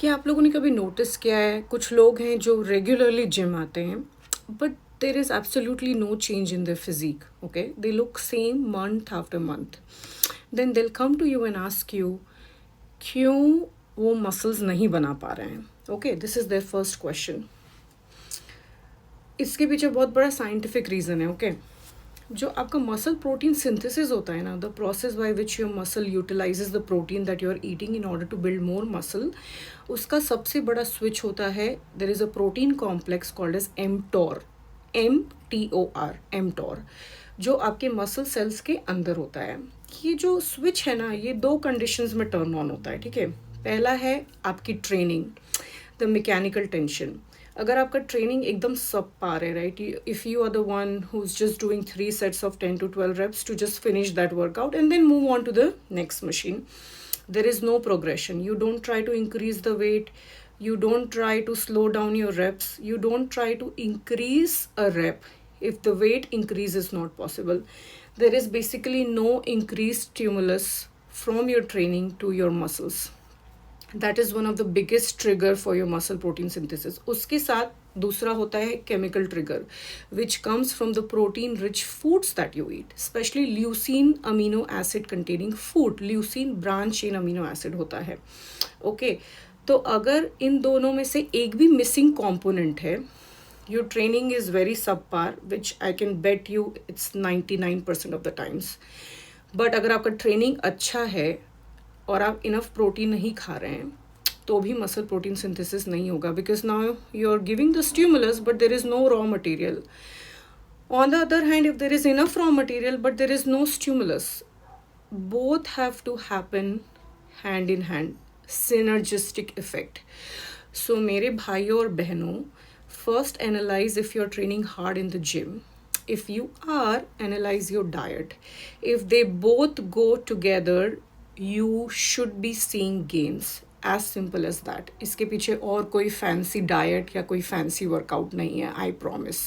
क्या आप लोगों ने कभी नोटिस किया है, कुछ लोग हैं जो रेगुलरली जिम आते हैं but there is absolutely no change in their physique. Okay, they look same month after month. Then they'll come to you and ask you क्यों वो मसल्स नहीं बना पा रहे हैं. Okay, this is their first question. इसके पीछे बहुत बड़ा साइंटिफिक रीज़न है. ओके, जो आपका मसल प्रोटीन सिंथेसिस होता है ना, the process by which your muscle utilises the protein that you are eating in order to build more muscle, उसका सबसे बड़ा स्विच होता है. There is a protein complex called as mTOR, MTOR, mTOR, जो आपके मसल सेल्स के अंदर होता है. ये जो स्विच है ना, ये दो कंडीशंस में टर्न ऑन होता है. ठीक है, पहला है आपकी ट्रेनिंग, द मैकेनिकल टेंशन. अगर आपका ट्रेनिंग एकदम सब पार है, right, if you are the one who is just doing 3 sets of 10 to 12 reps to just finish that workout and then move on to the next machine, there is no progression. You don't try to increase the weight, you don't try to slow down your reps, you don't try to increase a rep if the weight increase is not possible. There is basically no increased stimulus from your training to your muscles. That is one of the biggest trigger for your muscle protein synthesis. उसके साथ दूसरा होता है chemical trigger which comes from the protein rich foods that you eat, specially leucine amino acid containing food. Leucine branch chain amino acid होता है. Okay, तो अगर इन दोनों में से एक भी मिसिंग कॉम्पोनेंट है, your training is very subpar, which I can bet you it's 99% of the times. But अगर आपका ट्रेनिंग अच्छा है और आप इनफ प्रोटीन नहीं खा रहे हैं, तो भी मसल प्रोटीन सिंथेसिस नहीं होगा, because now you are giving the stimulus but there is no raw material. On the other hand, if there is enough raw material but there is no stimulus, both have to happen hand in hand, synergistic effect. So मेरे भाइयों और बहनों, first analyze if you're training hard in the gym. If you are, analyze your diet. If they both go together, you should be seeing gains. As simple as that. इसके पीछे और कोई fancy diet या कोई fancy workout नहीं है, I promise.